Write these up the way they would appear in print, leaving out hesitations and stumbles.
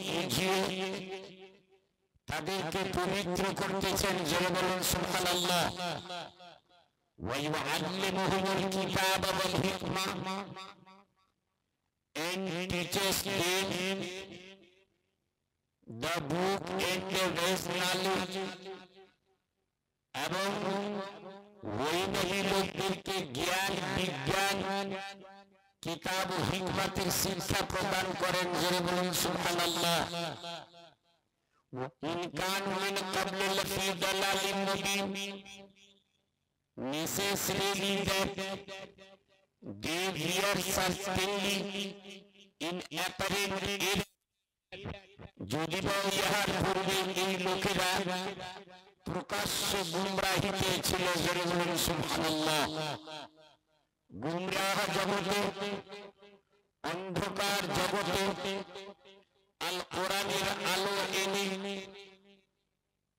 বুঝিয়ে তাদেরকে পবিত্র করতেছেন। জোরে বলুন সুবহানাল্লাহ। ওয়া ইউআল্লিমুহুমুল কিতাবা ওয়াল হিকমা, and teaches them the book and the best knowledge, এবং ওই লোকদেরকে জ্ঞান বিজ্ঞান কিতাব ও হিকমতের শিক্ষা প্রদান করেন। জোরে বলুন সুবহানাল্লাহ। ইন কানু মিন ক্বাবলি লাফি দালালিন Mubin, necessarily that they were certainly in apparent error, যদি বা ইহার পূর্বে এই লোকেরা প্রকাশ্য গুমরাহিতে ছিল। জোরে বলুন সুবহানাল্লাহ। গুমরাহ জগতে, অন্ধকার জগতে আল কোরআনের আলো এনে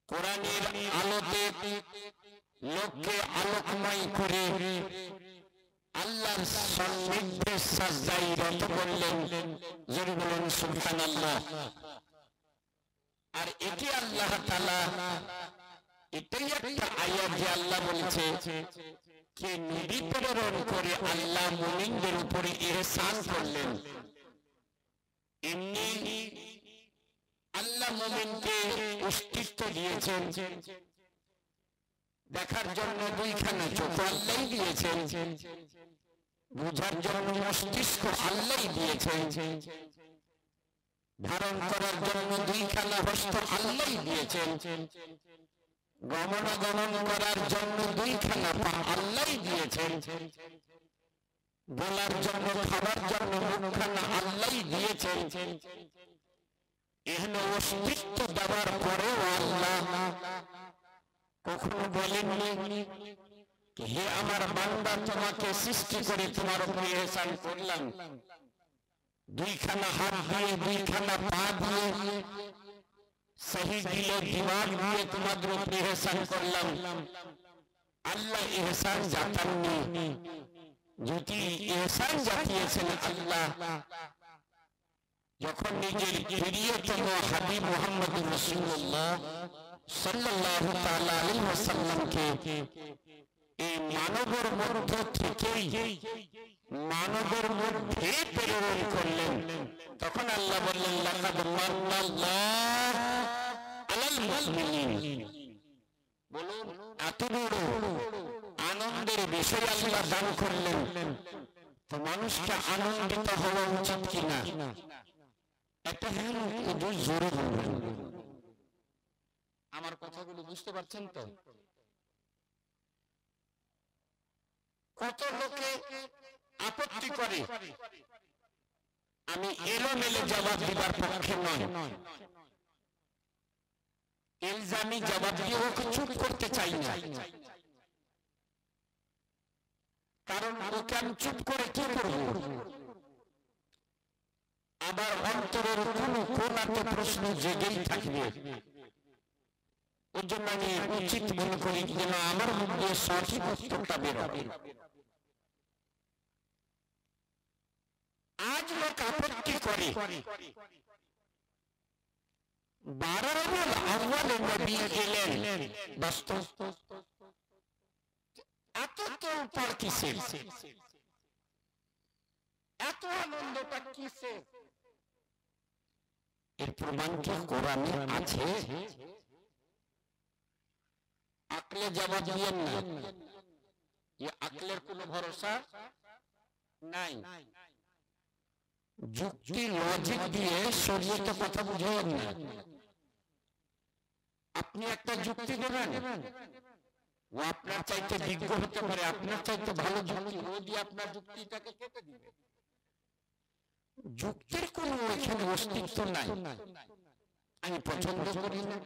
কোরআনের আলোতে লোককে আলোকময় করে আল্লাহর সান্নিধ্যে সাজদায় রত করলেন। জোরে বলুন সুবহানাল্লাহ। আর এটি আল্লাহ তাআলা, এটাই একটা আয়াত যে আল্লাহ বলছে যে নবী প্রেরণ করে আল্লাহ মুমিনদের উপরে ইহসান করলেন। এমনি আল্লাহ মুমিনকে অস্তিত্ব দিয়েছেন, দেখার জন্য দুইখানা চোখ আল্লাহ দিয়েছেন, বুঝার জন্য মস্তিষ্ক আল্লাহ দিয়েছেন, ধারণ করার জন্য দুইখানা হস্ত আল্লাহ দিয়েছেন, গমনাগমন করার জন্য দুইখানা পা আল্লাহ দিয়েছেন, বলার জন্য খাবার জন্য মুখখানা আল্লাহ দিয়েছেন। এখানে অস্তিত্ব দেওয়ার পরেও আল্লাহ কখনো বলেননি হে আমার বান্দা, তোমাকে সৃষ্টি করে তোমার উপরে ইহসান করলাম, দুইখানা হাত দিয়ে দুইখানা পা দিয়ে সহি দিল দিমাগ দিয়ে তোমাদের উপরে ইহসান করলাম। আল্লাহ ইহসান জাতাননি। যদি ইহসান জাতিয়েছেন আল্লাহ, যখন নিজের প্রিয়তম হাবিব মুহাম্মদুর রাসূলুল্লাহ সাল্লাল্লাহু তাআলা আলাইহি ওয়াসাল্লামকে এই মানবের মধ্য থেকেই মানবের মধ্যে প্রেরণ করলেন, তখন আল্লাহ বললেন লাকাদ মান্নাল্লাহু আলাল মুমিনিন। বলুন এত বড় আনন্দের বিষয় আল্লাহ দান করলেন, তো মানুষকে আনন্দিত হওয়া উচিত কিনা? একটা হ্যাঁ একটু জোরে বলবেন। আমার কথাগুলো বুঝতে পারছেন তো? কত লোকে আপত্তি করে, আমি এলোমেলো জবাব দিবার পক্ষে নয়, ইলজামি জবাব দিয়ে ওকে চুপ করতে চাই না, কারণ ওকে আমি চুপ করে কি করব? আবার অন্তরের কোন কোনাতে প্রশ্ন জেগেই থাকবে। ওর জন্য আমি উচিত মনে করি যেন আমার মধ্যে সঠিক উত্তরটা বেরোবে। আজ লোক আপত্তি করে 12 রবিউল আউয়ালে নবী এলেন, বাস্তব এত তো উপর কিসের, এত আনন্দটা কিসের? এর প্রমাণ কি কোরআনে আছে? আকলে জবাব দিয়েন না, ये আকলের কোনো ভরসা নাই। যুক্তি লজিক দিয়ে শরীয়তে কথা বুঝাবেন না। আপনি একটা যুক্তি দেবেন, ও আপনার চাইতে বিজ্ঞ হতে পারে, আপনার চাইতে ভালো যুক্তি, ও দিয়ে আপনার যুক্তিটাকে কেটে দিবে। যুক্তির কোনো এখানে অস্তিত্ব নাই, আমি পছন্দ করি না।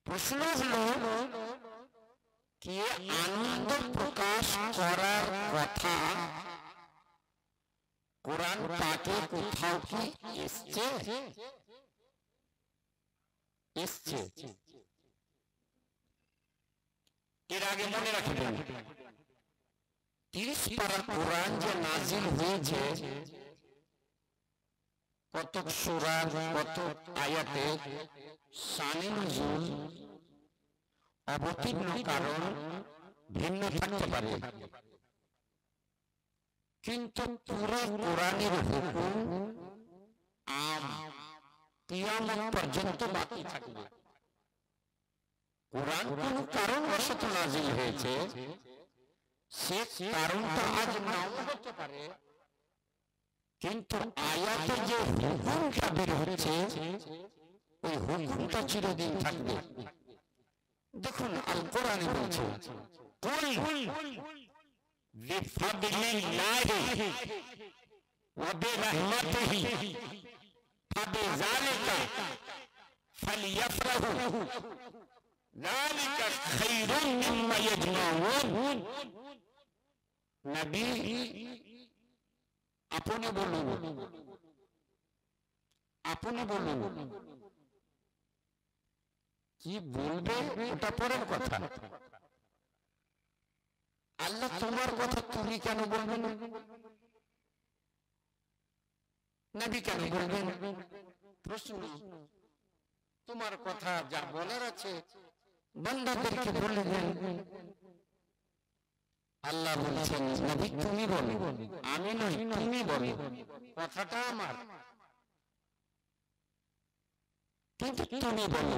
প্রশ্ন হলো কি আনন্দ প্রকাশ করার কথা কোরআন পাকে কোথাও কি এসছে? এসছে। এর আগে মনে রাখবেন 30 পারা কোরআন যে নাজিল হয়েছে কতক সূরার কতক আয়াতের শানে নুজুল অবতীর্ণ কারণ ভিন্ন থাকতে পারে, কিন্তু পুরো কোরআনের হুকুম আম কিয়ামত পর্যন্ত বাকি থাকবে। কোরআন কোন কারণ বশত নাজিল হয়েছে, সে কারণটা আজ নাও হতে পারে, কিন্তু আয়াতে যে হুকুমটা বের হচ্ছে ওই হুকুমটা চিরদিন থাকবে। দেখুন আল কোরআনে বলছে কুল বিফাদলিল্লাহি ওয়া বিরহমাতিহি ফাবিযালিকা ফালিয়াফরাহু যালিকা খায়রুম মিম্মা ইয়াজমাউন। নবী আপনি বলুন, আপনি বলুন, কি বলবে ওটা পরের কথা। আল্লাহ তোমার কথা তুমি কেন বলবেন? নবী কেন বলবেন? প্রশ্ন। তোমার কথা যা বলার আছে বান্দাদেরকে বলে দেন। আল্লাহ বলছেন নবী তুমি বলো, আমি নই, তুমি বলো, কথাটা আমার, কিন্তু তুমি বলো।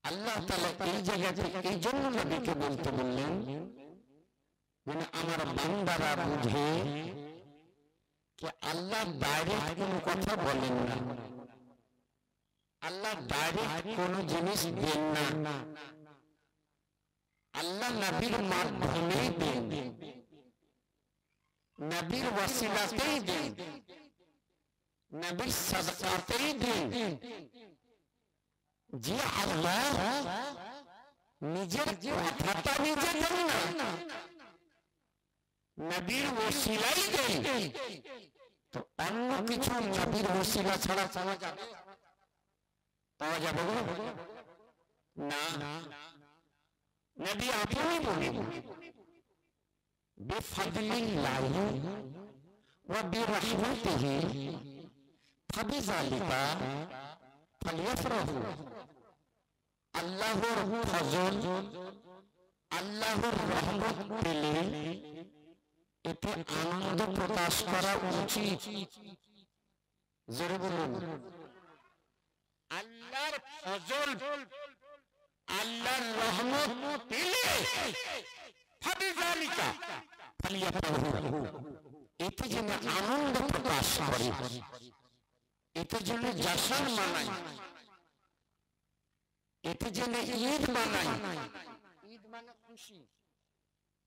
আল্লাহ তাআলা এই জায়গাতে এই জন্য নবীকে বলতে বললেন মানে আমার বান্দারা বুঝে যে আল্লাহ ডাইরেক্ট কোনো কথা বলেন না, আল্লাহ ডাইরেক্ট কোনো জিনিস দেন না, আল্লাহ নবীর মাধ্যমেই দেন, নবীর ওয়াসিলাতেই দেন, নবীর সাদকাতেই দেন। যে আল্লাহ নিজের কথাটা নিজে দেন না, নবীর ওসিলাই দেন, তো অন্য কিছু নবীর ওসিলা ছাড়া পাওয়া যাবে? পাওয়া যাবে না। নবী আপনি বলেন বিফাদলিল্লাহি ওয়া বিরহমাতিহি ফাবিযালিকা ফালিয়াফরাহু। আল্লাহর ফজল, আল্লাহর রহমত পেলে এতে আনন্দ প্রকাশ করা উচিত। জোরে বলুন, আল্লাহর ফজল, আল্লাহর রহমত পেলে ফাবিযালিকা ফালিয়াফরাহু, এতে যেন আনন্দ প্রকাশ করে, এতে যেন জশ্ন মানায়, এতে যেন ঈদ মানায়। ঈদ মানে খুশি,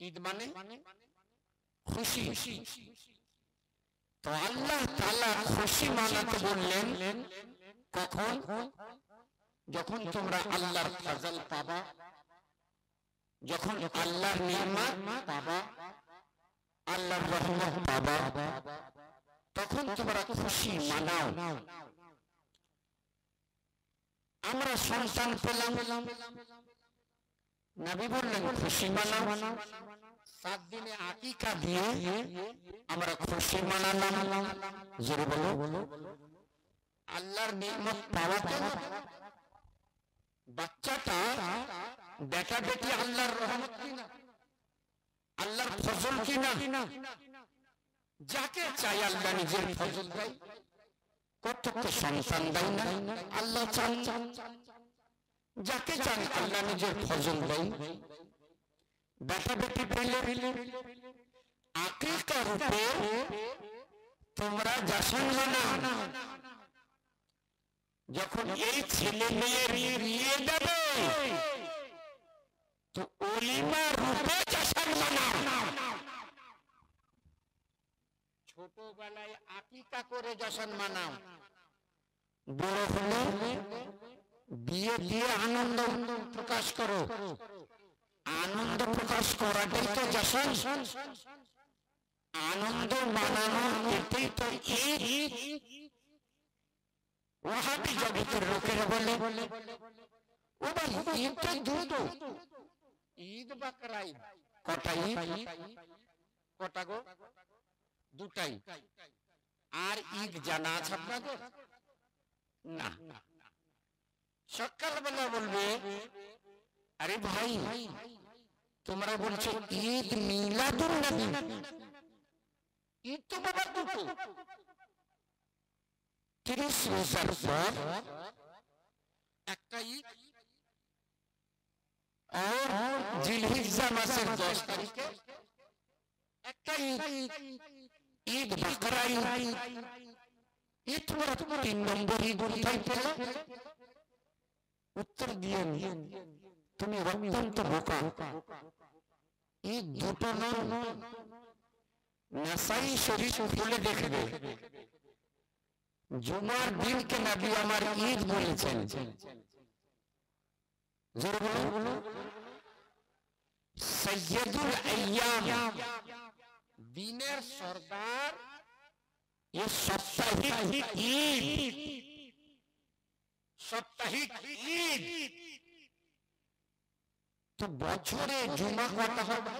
ঈদ মানে খুশি। তো আল্লাহ তাআলা খুশি মানাতে বললেন কখন? যখন তোমরা আল্লাহর ফজল পাবা, যখন আল্লাহর নিয়ামত পাবা, আল্লাহর রহমত পাবা, তখন তোমরা খুশি মানাও। আমরা সন্তান পেলাম, নবী বললেন খুশি মানাও। 7 দিনে আকিকা দিয়ে আমরা খুশি মানালাম। জোরে বলো, আল্লাহর নিয়ামত পাওয়া গেল। বাচ্চাটা বেটা বেটি আল্লাহর রহমত কিনা, আল্লাহর ফজল কিনা? যাকে চাই আল্লাহ নিজের ফজল দেয়। কতকে সন্তান দেয় না, আল্লাহ চান। যাকে চান আল্লাহ নিজের ফজল দেয়। বেটা বেটি পেলে আকিকা রূপে তোমরা জশ্ন মানাও। যখন এই ছেলে মেয়ের বিয়ে দেবে তো ওলিমা রূপে জশ্ন মানাও। ছোটবেলায় আকিকা করে জশ্ন মানাও, বড় হলে বিয়ে দিয়ে আনন্দ প্রকাশ করো। আনন্দ প্রকাশ করাটাই তো জশ্ন, আনন্দ মানানো এটাই তো ঈদ। ওয়াহাবি জগতের লোকেরা বলে ও ভাই ঈদ তো দুটো, ঈদ বাকরা ঈদ। কটা ঈদ? কটা গো? দুটাই। আর ঈদ জানা আছে আপনাদের? না। সকালবেলা বলবে আরে ভাই তোমরা বলছো ঈদ মিলাদুন নবী, ঈদ তো বাবা দুটো, 30 রোজার পর একটা ঈদ और जिलहिज्जा मासेर 10 तारीखे একটা ঈদ, ঈদ বকরা ঈদ। ঈদ তোমরা 3 নম্বর ঈদ কোথায় পেলে? উত্তর দিয়েন তুমি অত্যন্ত বোকা। ঈদ দুটো নয়, নাসাই শরীফ খুলে দেখবে জুমার দিনকে নবী আমার ঈদ বলেছেন। জোরে বলুন সৈয়দুল আইয়াম, দিনের সরদার, ये সাপ্তাহিক ঈদ, সাপ্তাহিক ঈদ। তো বছরে জুমা কটা হবে?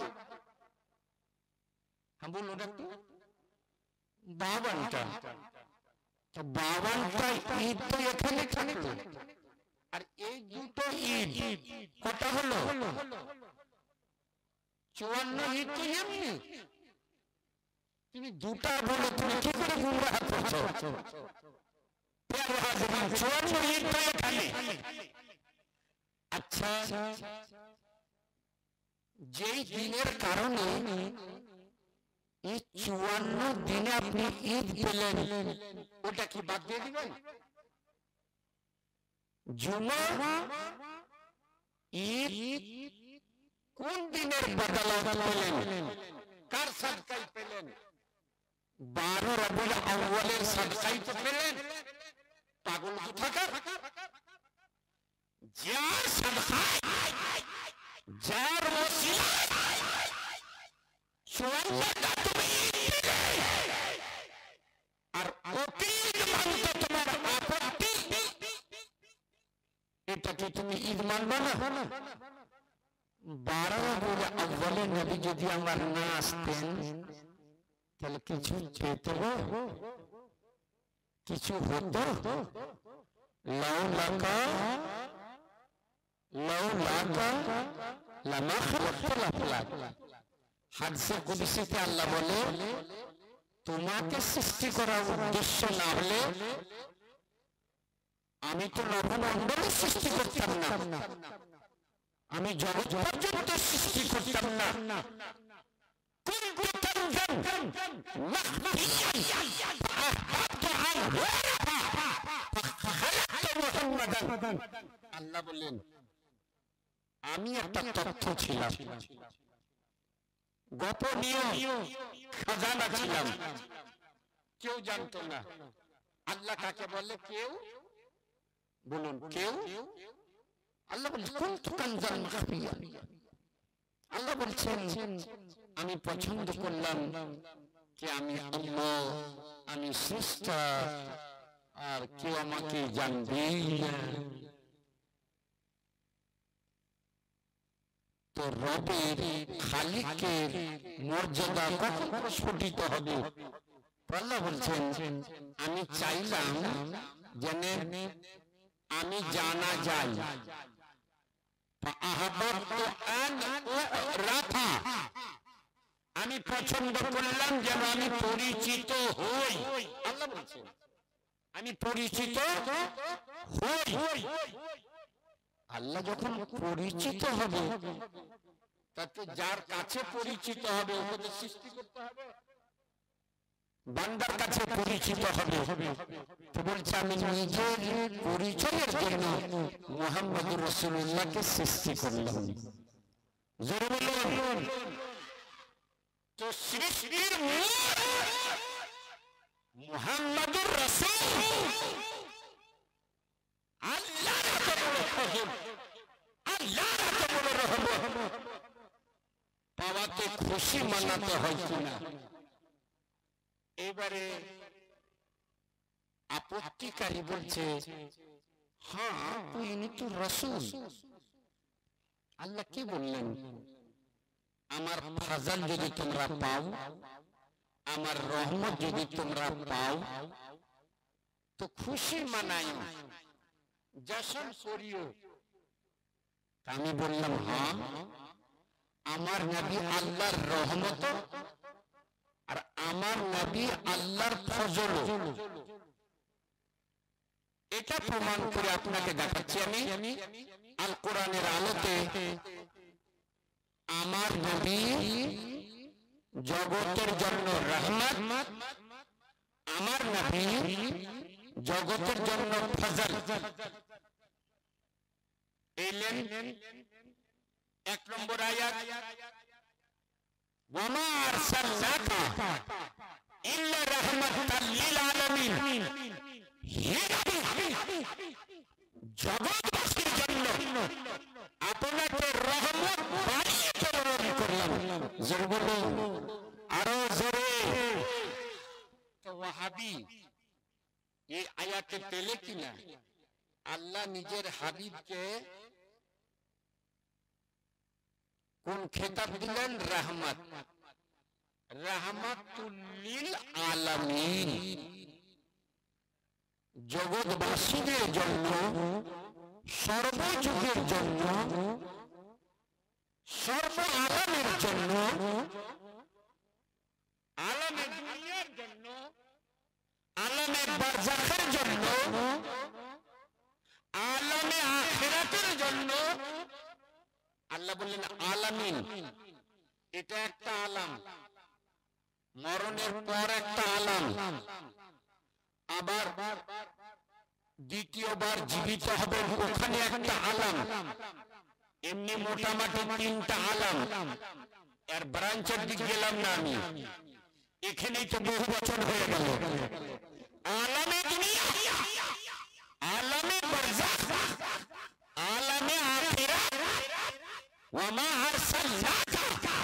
হ্যাঁ বলুন একটু। 52টা। তো 52টা ঈদ তো এখানে থাকলো, আর এই দুটো ঈদ কটা হলো? 54 ঈদ তো এমনি। তুমি দুটা বলে তুমি কি করে গুমরাহ করছো? 54 ঈদ তো এখানে। আচ্ছা, যেই দিনের কারণে এই 54 দিনে আপনি ঈদ পেলেন, ওটা কি বাদ দিয়ে দিবেন? জুমা ঈদ কোন দিনের বদলাত পেলেন? কার সাদকায় পেলেন? 12 রবিউল আউয়ালের সাদকায় তো পেলেন। পাগল কোথাকার! যার সাদকায়, যার ওসিলায় 54টা তুমি ঈদ পেলে, আর ওকে ঈদ মানতে তোমার আপত্তি, এটা কি তুমি ঈদ মানবে না? 12 রবিউল আউয়ালে নবী যদি আমার না আসতেন তাহলে কিছু পেতে, কিছু হতো? লাউলাকা লামা খালাকতুল আফলাক। হাদিসে কুদসিতে আল্লাহ বলে তোমাকে সৃষ্টি করার উদ্দেশ্য না হলে আমি তো নবমণ্ডলী সৃষ্টি করতাম না, আমি জগৎ পর্যন্ত সৃষ্টি করতাম না। আল্লাহ বললেন আমি একটা তথ্য ছিলাম, গোপনীয় খাজানা ছিলাম, কেউ জানতো না। আল্লাহ কাকে বলে কেউ? বলুন কেউ। আল্লাহ বলছেন কুনতু কানজান মাখফিয়া। আল্লাহ বলছেন আমি পছন্দ করলাম যে আমি আল্লাহ, আমি শ্রেষ্ঠ, আর কেউ আমাকে জানবেই না। তো রবের খালিকের মর্যাদা কখন প্রস্ফুটিত হবে? আল্লাহ বলছেন আমি চাইলাম যেন আমি জানা যাই। আমি পছন্দ করলাম যেন আমি পরিচিত হই। আল্লাহ বলছেন আমি পরিচিত হই। আল্লাহ যখন পরিচিত হবে, তাতে যার কাছে পরিচিত হবে ওকে সৃষ্টি করতে হবে, বান্দার কাছে পরিচিত হবে। তো বলছে আমি নিজের পরিচয়ের জন্য মুহাম্মদুর রাসূলুল্লাহকে সৃষ্টি করলাম। জোরে বলুন। তো সৃষ্টির মূল মুহাম্মদুর রাসূল, আল্লাহর এত বড় ফজল, আল্লাহর এত বড় রহমত পাওয়াতে খুশি মানাতে হয় কিনা? এবারে আপত্তিকারী বলছে হ্যাঁ ইনি তো রাসূল। আল্লাহ কি বললেন? আমার ফাজাল যদি তোমরা পাও আমার রহমত যদি তোমরা পাও তো খুশি মানাই, জশন করিও। আমি বললাম হ্যাঁ, আমার নবী আল্লাহর রহমত আর আমার নবী আল্লাহর ফজল, এটা প্রমাণ করে আপনাকে দেখাচ্ছি আমি আল কোরআনের আলোতে। আমার নবী জগতের জন্য রহমত, আমার নবী জগতের জন্য ফজল। এলেন এক নম্বর আয়াত, ওয়ামা আরসালনাকা ইল্লা রাহমাতাল লিল আলামিন, জগৎবাসীর জন্য আপনাকে রহমত বানিয়ে প্রেরণ করলাম। জোরে বলুন, আরো জোরে। তো ওয়াহাবি এই আয়াতে পেলে কিনা আল্লাহ নিজের হাবিবকে কোন খেতাব দিলেন? রহমত, রহমাতুল লিল আলামিন, জগৎবাসীদের জন্য, সর্বযুগের জন্য, সর্ব আলামের জন্য, আলামে দুনিয়ার জন্য, আলামে বারজাখের জন্য, আলামে আখিরাতের জন্য। আল্লাহ বললেন আলামিন, এটা একটা আলাম, মরণের পর একটা আলাম, আবার দ্বিতীয়বার জীবিত হবে ওখানে একটা আলাম। এমনি মোটামুটি তিনটা আলাম। এর ব্রাঞ্চের দিক গেলাম না আমি, এখানেই তো বহু বছর হয়ে গেল। আলামে দুনিয়া, আলামে বারজাখ, আলামে আখিরাত, ওয়ামা আরসালনাকা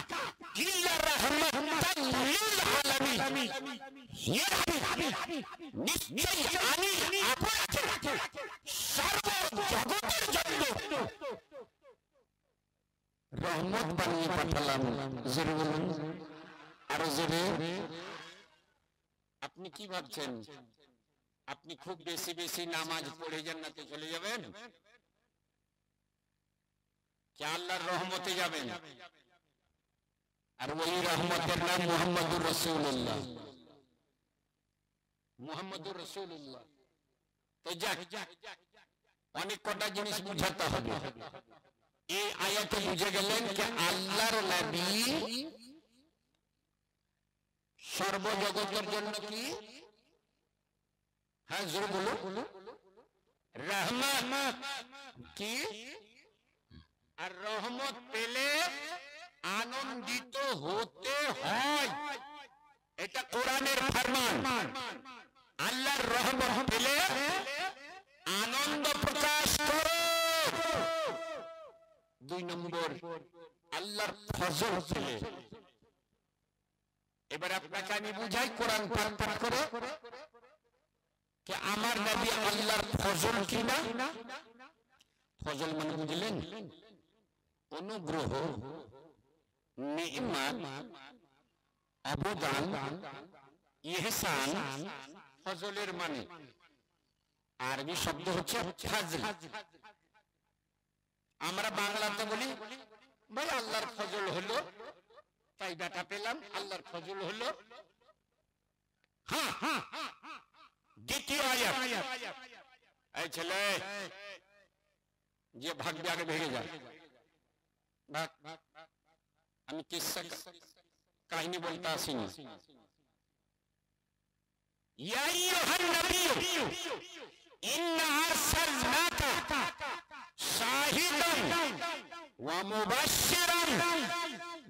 ইল্লা রাহমাতাল লিল আলামিন। নিশ্চয়ই আমি আপনাকে সর্ব জগতের জন্য রহমত বানিয়ে পাঠালাম। জোরে বলুন, আরো জোরে। আপনি কি ভাবছেন আপনি খুব বেশি বেশি নামাজ পড়ে জান্নাতে চলে যাবেন? কি আল্লাহর রহমতে যাবেন? আর ওই রহমতের নাম মুহাম্মদুর রাসূলুল্লাহ, মুহাম্মদুর রাসূলুল্লাহ। তো যাক, অনেক কটা জিনিস বুঝাতে হবে। এই আয়াতে বুঝে গেলেন যে আল্লাহর নবী সর্বজগতের জন্য কি? হ্যাঁ জোরে বলো, রহমত কি? আর রহমত পেলে আনন্দিত হতে হয়, এটা কোরআনের ফরমান। আল্লাহর রহমত পেলে আনন্দ প্রকাশ করো। দুই নম্বর, আল্লাহর ফজল পেলে। এবার আপনাকে আমি বুঝাই কোরআন পাঠ করে যে আমার নবী আল্লাহর ফজল কিনা। ফজল মানে বুঝলেন? অনুগ্রহ, নি'মাত, অবদান, ইহসান, ফজলের মানে আরবি শব্দ হচ্ছে ফাজল। আমরা বাংলাতে বলি ভাই আল্লাহর ফজল হলো, তাই বেটা পেলাম, আল্লাহর ফজল হলো। হ্যাঁ হ্যাঁ, দ্বিতীয় আয়াত, এই ছেলে যে ভাগবে আগে ভেঙে যায়। আমি কিসসা কাহিনী বলতে আসিনি। ইয়া আইয়ুহান নবিয়্যু ইন্না আরসালনাকা শাহিদান ওয়া মুবাশশিরান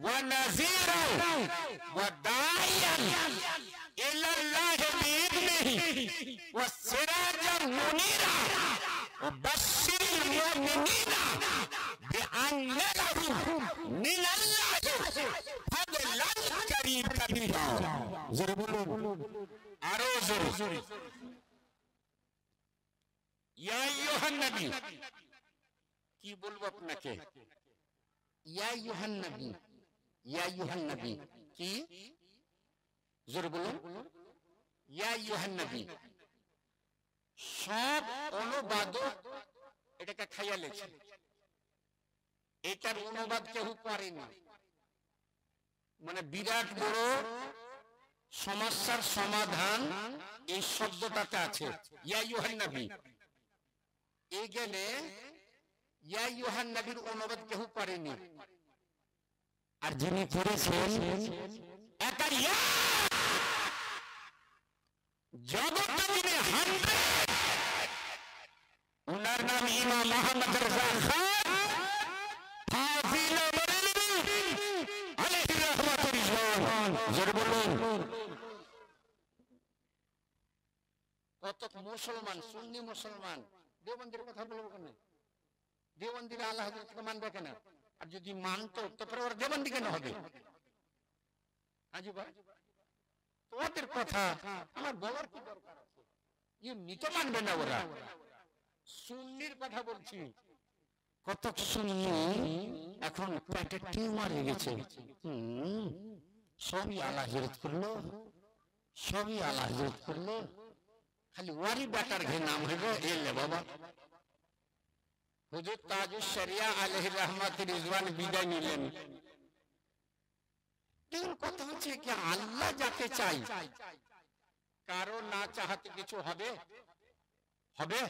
ওয়া নাযীরান ওয়া দাঈয়ান ইলাল্লাহি বিইذনিহি ওয়া সিরাজান মুনীরা ওয়া বাশশিরিল মুমিনিনা বিআন্না লাহুম মিনাল্লাহি ফাদলান কাবীরা। জোরে বলুন, আরো জোরে। ইয়া আইয়ুহান নবী, কি বলবো আপনাকে? ইয়া আইয়ুহান নবী, ইয়া আইয়ুহান নবী কি? জোরে বলুন, ইয়া আইয়ুহান নবী। সব অনুবাদক এটাকে খাইয়া লেছে, এটার অনুবাদ কেউ পারেনি। মানে বিরাট বড় সমস্যার সমাধান এই শব্দটাতে আছে, ইয়া আইয়ুহান নবী। এই গেলে ইয়া আইয়ুহান নবীর অনুবাদ কেউ পারেনি, আর যিনি করেছেন একা ইয়া জগতে যিনি 100, ওনার নাম ইমাম মোহাম্মদ রেজা খান হাফিজ আলাইহি রাহমাতুল্লাহ। জোরে বলুন। কত মুসলমান, সুন্নি মুসলমান দেওবন্দির কথা বলবো কেন? দেওবন্দিরা আল্লাহ হযরতকে মানবে কেন? আর যদি মানতো তো পরে ওরা দেওবন্দি কেন হবে? আজিবা তোমাদের কথা আমার বলার কি দরকার আছে? এমনি তো মানবে না ওরা। সুন্নির কথা বলছি, কত সুন্নি এখন পেটে টিউমার হয়ে গেছে। সবই আল্লাহ হযরত করলো, সবই আল্লাহ হযরত করলো, খালি ওয়ারি বেটার ঘে নাম হইব এলে বাবা। হুজুর তাজুস শরিয়া আলাইহি রাহমাতুর রিজওয়ান বিদায় নিলেন। কিন্তু কথা হচ্ছে কি আল্লাহ যাকে চাই, কারো না চাহাতে কিছু হবে? হবে?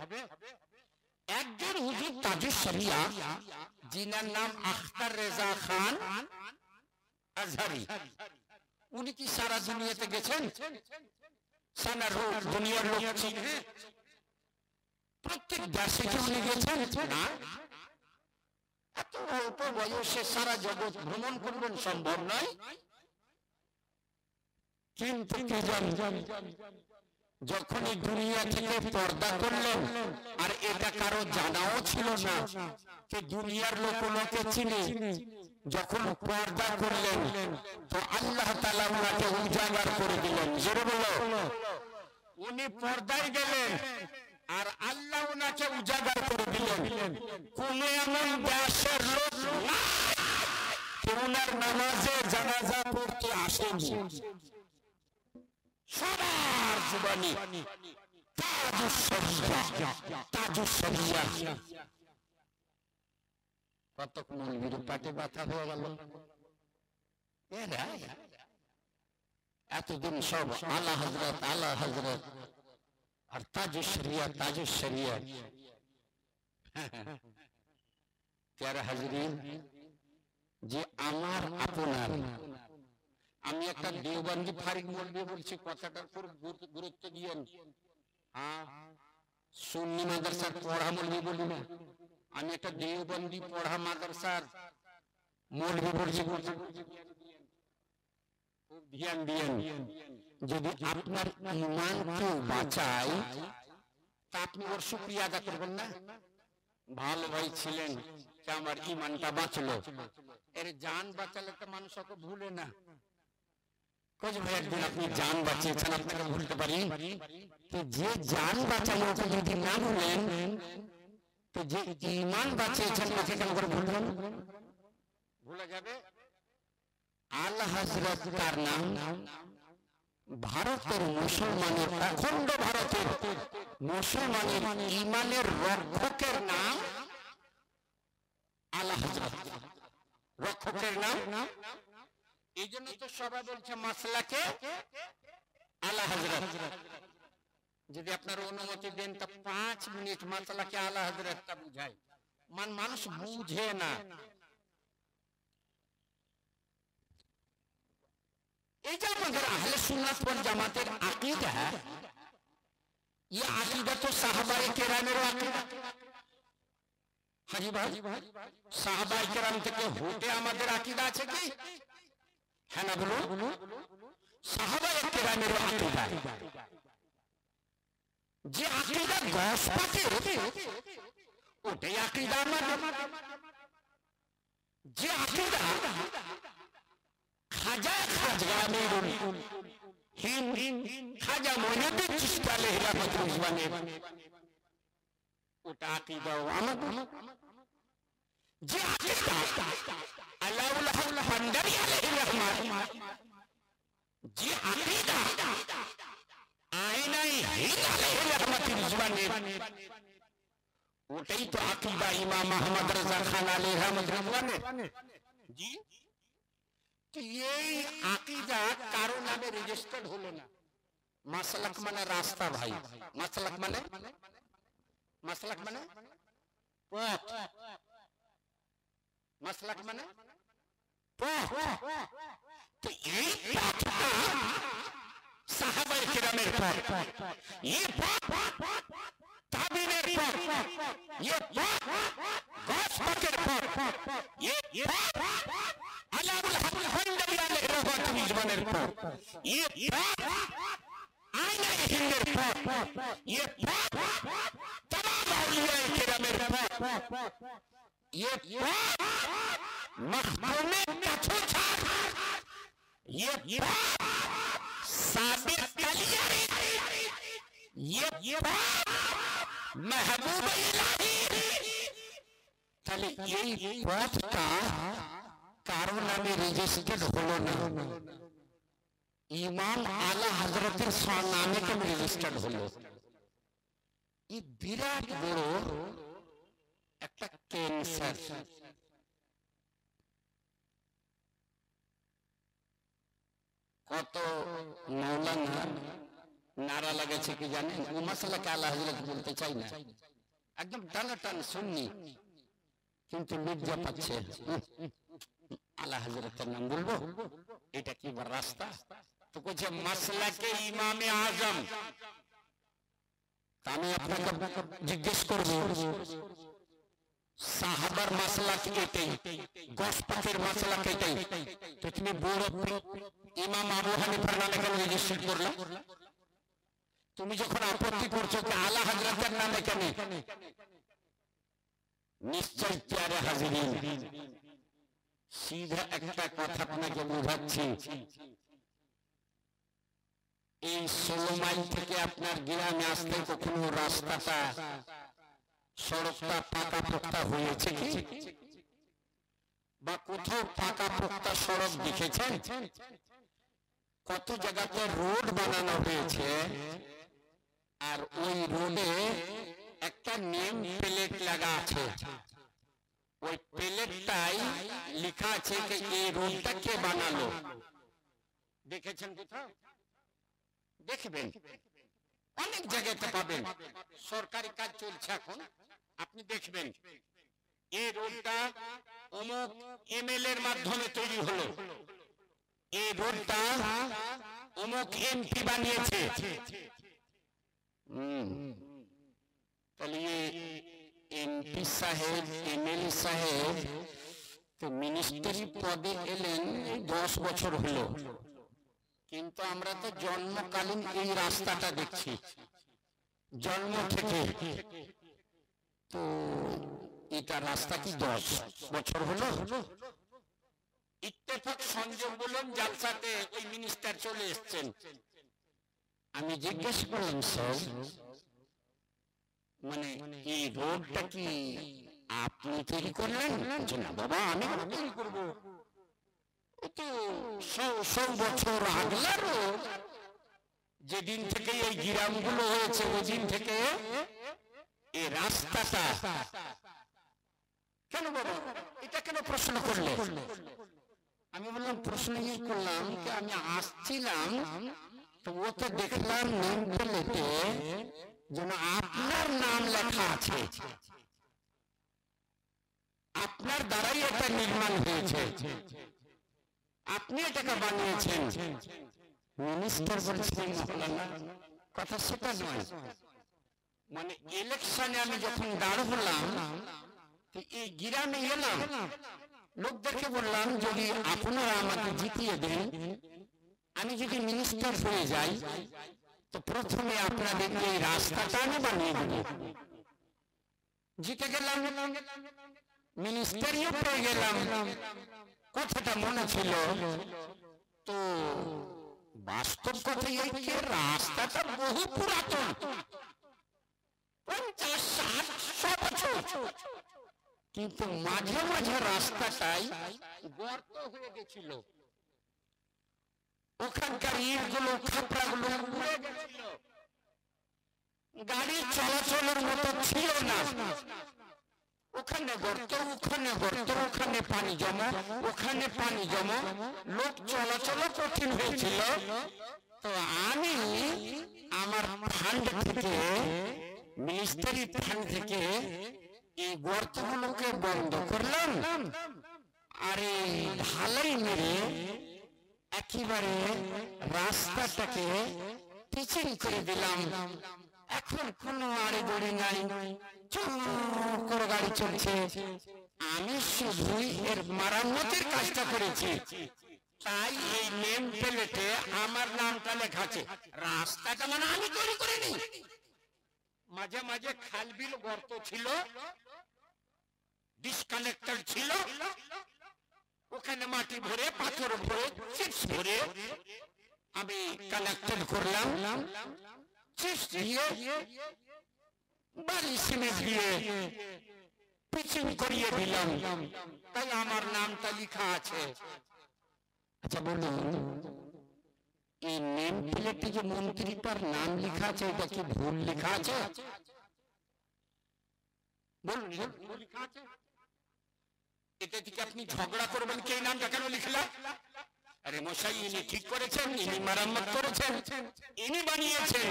একজন হুজুর তাজুস শরিয়া, যিনার নাম আখতার রেজা খান আজহারি, উনি কি সারা দুনিয়াতে গেছেন? সারা দুনিয়ার লোক চিনে? প্রত্যেক দেশে কি উনি গেছেন? না। এত অল্প বয়সে সারা জগৎ ভ্রমণ করবেন সম্ভব নয়। কিন্তু কি জানেন, যখন এই দুনিয়া থেকে পর্দা করলেন, আর এটা কারো জানাও ছিল না যে দুনিয়ার লোক ওনাকে চিনে, যখন পর্দা করলেন তো আল্লাহ তাআলা ওনাকে উজাগার করে দিলেন। জোরে বলো। উনি পর্দায় গেলেন আর আল্লাহ ওনাকে উজাগার করে দিলেন। কোন এমন দেশের লোক ওনার নামাজে জানাজা পড়তে আসেনি। সবার জীবনে তাজুস শরিয়া, তাজুস শরিয়া। কতক মৌলবীর পাটে ব্যথা হয়ে গেল। এরা এতদিন সব আলা হযরত, আলা হযরত, আর তাজুস শরিয়া, তাজুস শরিয়া। প্যারা হাজরিন, যে আমার আপনার, আমি একটা দেওবন্দি ফারিক মৌলবী বলছি, কথাটার উপর গুরুত্ব দিয়েন। হ্যাঁ, সুন্নি মাদ্রাসার পড়া মৌলবী বলি না, আমি একটা দেওবন্দি পড়া মাদ্রাসার মৌলবী বলছি। খুব ধ্যান দিয়েন। যদি আপনার ঈমানকে বাঁচায় তা আপনি ওর শুকরিয়া আদা করবেন না? ভালো ভাই ছিলেন যে আমার ঈমানটা বাঁচলো। এর জান বাঁচালে তো মানুষ ওকে ভুলে না। কোজ ভাই একদিন আপনি জান বাঁচিয়েছেন, আপনাকে ভুলতে পারি? তো যে জান বাঁচালো ওকে যদি না ভুলেন, তো যে ঈমান বাঁচিয়েছেন তাকে কেন করে ভুলবেন? ভুলে যাবে। আলা হযরত তার নাম, ভারতের মুসলমানের, অখণ্ড ভারতের মুসলমানের ঈমানের রক্ষকের নাম আলা হযরত, রক্ষকের নাম। এই জন্য তো সবাই বলছে মাসলাকে আলা হযরত। যদি আপনার অনুমতি দেন তো 5 মিনিট মাসলাকে আলা হযরতটা বুঝাই। মানুষ বুঝে না। এই যে আমাদের আহলে সুন্নাত ওয়াল জামাতের আকীদা, ये আকীদা তো সাহাবায়ে কেরামের আকীদা। হাজি ভাই, সাহাবায়ে কেরাম থেকে হতে আমাদের আকীদা আছে কি? হ্যাঁ না বলুন। সাহাবায়ে কেরামের আকীদা, যে আকীদা গাছ পাতে ওটাই আকীদা আমাদের। যে আকীদা খাজা খাজা আমিরুল হিন্দ খাজা মঈনুদ্দিন চিশতি আলাইহি রাহমাতুল্লাহ, ওটা আকীদা আমাদের। যে আকীদা আল্লাহুল ভান্ডারী আলাইহি রাহমাত যে আকীদা আয়নাই হিলালে রহমাতুর রিজওয়ানের, ওটাই তো আকীদা ইমাম আহমদ রাজা খান আলী রহমাতুর রিজওয়ানের। জি, তো এই আকীদা কারো নামে রেজিস্টার্ড হলো না। মাসলাক মানে রাস্তা ভাই, মাসলাক মানে পথ, মাসলাক মানে পথ। তো এই পথটা সাহাবায়ে কেরামের পথ, এই পথ তাবিনের পথ, এই পথ গাছ পাকের পথ, এই পথ আলাউল হক হন্ডারি আলাইহি রহমাতুল রিজওয়ানের পথ, এই পথ আয়না হিন্দের পথ, এই পথ तमाम औलियाए किरामेर पथ, ये पथ मखदूमे कछुछार, ये पथ साबिर कलियारी, ये पथ महबूब इलाही। তাহলে এই পথটা কারো নামে রেজিস্টার্ড হলো না, ইমাম আলা হযরতের নামে কেন রেজিস্টার্ড হলো? এই বিরাট বড় একটা ক্যান্সার। কত মাওলানা নারা লাগাচ্ছে কি জানেন? ও মাসলাকে আলা হযরত বলতে চাই না, একদম টানাটান সুন্নি, কিন্তু লজ্জা পাচ্ছে আলা হযরতের নাম বলবো, এটা কি রাস্তা? তো বলছে মাসলাকে ইমামে আজম। আমি আপনাকে জিজ্ঞেস করব, সাহাবার মাসলাক এটাই, গসপাকের মাসলাক এটাই, তো তুমি বড় ইমাম আবু হানিফার নামে কেন রেজিস্টার করলে? তুমি যখন আপত্তি করছো যে আলা হযরতের নামে কেন? নিশ্চয় প্যারে হাজিরিন, সিধা একটা কথা আপনাকে বোঝাচ্ছি, এই 16 মাইল থেকে আপনার গ্রামে আসতে কখনো রাস্তাটা, সড়কটা পাকা পোক্তা হয়েছে কি? বা কোথাও পাকা পোক্তা সড়ক দেখেছেন? কত জায়গাতে রোড বানানো হয়েছে, আর ওই রোডে একটা নেম প্লেট লাগা আছে, ওই প্লেটটাই লেখা আছে যে এই রোডটা কে বানালো। দেখেছেন কোথাও? দেখবেন অনেক জায়গাতে পাবেন, সরকারি কাজ চলছে এখন, আপনি দেখবেন এই রোডটা অমুক এমএলএ এর মাধ্যমে তৈরি হলো, এই রোডটা অমুক এমপি বানিয়েছে। তাহলে এমপি সাহেব, এমএলএ সাহেব তো মিনিস্টারি পদে এলেন 10 বছর হলো, কিন্তু আমরা তো জন্মকালীন এই রাস্তাটা দেখছি, জন্ম থেকে। তো এটা রাস্তা কি 10 বছর হলো? ইত্তেফাক সংযোগ বলুন, জালসাতে ওই মিনিস্টার চলে এসেছেন। আমি জিজ্ঞেস করলাম, স্যার মানে এই রোডটা কি আপনি তৈরি করলেন? না বাবা, আমি তৈরি করবো, তো 100 বছর আগলার রোড, যেদিন থেকে এই গ্রামগুলো হয়েছে ওই দিন থেকে এই রাস্তাটা। কেন বাবা এটা কেন প্রশ্ন করলে? আমি বললাম প্রশ্ন করলাম যে আমি আসছিলাম, তো ও তো দেখলাম নেম প্লেটে যেন আপনার নাম লেখা আছে, আপনার দ্বারাই এটা নির্মাণ হয়েছে, আপনি এটাকে বানিয়েছেন। মিনিস্টার বলছেন মৌলানা কথা সেটা নয়, মানে ইলেকশনে আমি যখন দাঁড় হলাম, এই গ্রামে এলাম, লোকদেরকে বললাম যদি আপনারা আমাকে জিতিয়ে দেন, আমি যদি মিনিস্টার হয়ে যাই, তো প্রথমে আপনাদের এই রাস্তাটা আমি বানিয়ে দেব। জিতে গেলাম, মিনিস্টারিও পেয়ে গেলাম, কথাটা মনে ছিল। তো বাস্তব কথা এই যে রাস্তাটা বহু পুরাতন, 50-60 বছর, কিন্তু মাঝে মাঝে রাস্তাটাই গর্ত হয়ে গেছিল। ওখানকার ইটগুলো খাপড়াগুলো উড়ে গেছিল, গাড়ি চলাচলের মতো ছিল না। ওখানে গর্ত, ওখানে গর্ত, ওখানে পানি জমা, ওখানে পানি জমা, লোক চলাচল কঠিন হয়েছিল। তো আমি আমার ফান্ড থেকে, মিনিস্ট্রি ফান্ড থেকে এই গর্তগুলোকে বন্ধ করলাম, আরে ঢালাই মেরে একেবারে রাস্তাটাকে পিছিয়ে করে দিলাম। এখন কোনো আড়ে গড়ি নাই, চুপ করে গাড়ি চলছে। আমি শুধুই এর মারামতের কাজটা করেছি, তাই এই নেম প্লেটে আমার নামটা লেখা আছে। রাস্তাটা মানে আমি তৈরি করিনি। মাঝে মাঝে খালবিল গর্ত ছিল, ডিসকানেক্টর ছিল, ওখানে মাটি ভরে, পাথর ভরে, চিপস ভরে আমি কানেক্টেড করলাম, চিপস দিয়ে বালি সিমেন্ট দিয়ে পিচিং করিয়ে দিলাম, তাই আমার নামটা লেখা আছে। আচ্ছা বলুন, এই নেম প্লেটে যে মন্ত্রীটার নাম লেখা আছে, এটা কি ভুল লেখা আছে? বলুন, ভুল লেখা আছে? এটা থেকে আপনি ঝগড়া করবেন কে এই নামটা কেন লিখলা? আরে মশাই, ইনি ঠিক করেছেন, ইনি মারাম্মত করেছেন, ইনি বানিয়েছেন।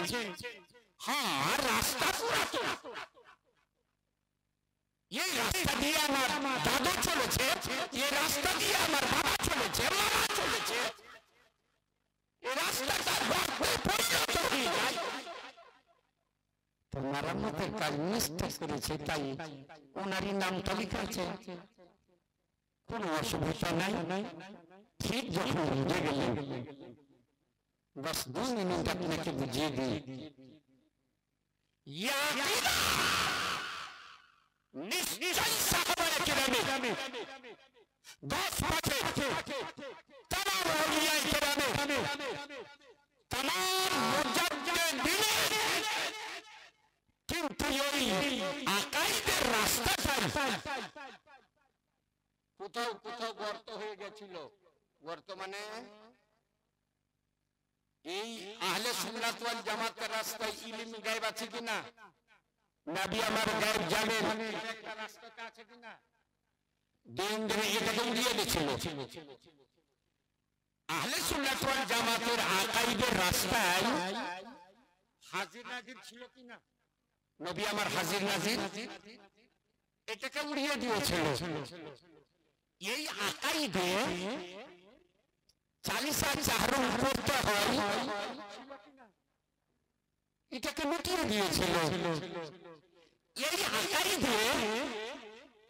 হ্যাঁ, রাস্তা পুরাতন, এই রাস্তা দিয়ে আমার দাদু চলেছে, এই রাস্তা দিয়ে আমার বাবা চলেছে, মামা চলেছে, এই রাস্তাটা গর্তে পরিণত হয়ে যায়। তো মারাম্মতের কাজ নিষ্ঠা করেছে, তাই ওনারই নামটা লেখা আছে, কোনো অসুবিধা নাই। ঠিক যখন বুঝে গেলেন, বাস 2 মিনিট আপনাকে বুঝিয়ে দিই। নিশ্চয় সাহাবায়ে কেরামে 10 পাঁচে তামাম আউলিয়ায়ে কেরামে তামাম মুজাদ্দিদ দিনে, কিন্তু ওই আকাইদের রাস্তাটাই কোথাও কোথাও গর্ত হয়ে গেছিল। গর্ত মানে এই আহলে সুন্নাত ওয়াল জামাতের রাস্তায় ইলম গায়েব আছে কিনা? নবী আমার গায়েব জানেন, একটা রাস্তাটা আছে কিনা? দিন দিনে এটাকে উড়িয়ে দিয়েছিল। আহলে সুন্নাত ওয়াল জামাতের আকাইদের রাস্তায় হাজির নাজির ছিল কিনা? নবী আমার হাজির নাজির, এটাকে উড়িয়ে দিয়েছিল। এই আকাইদে চালিসা চাহরুম করতে হয়, এটাকে মিটিয়ে দিয়েছিল। এই আকাইদে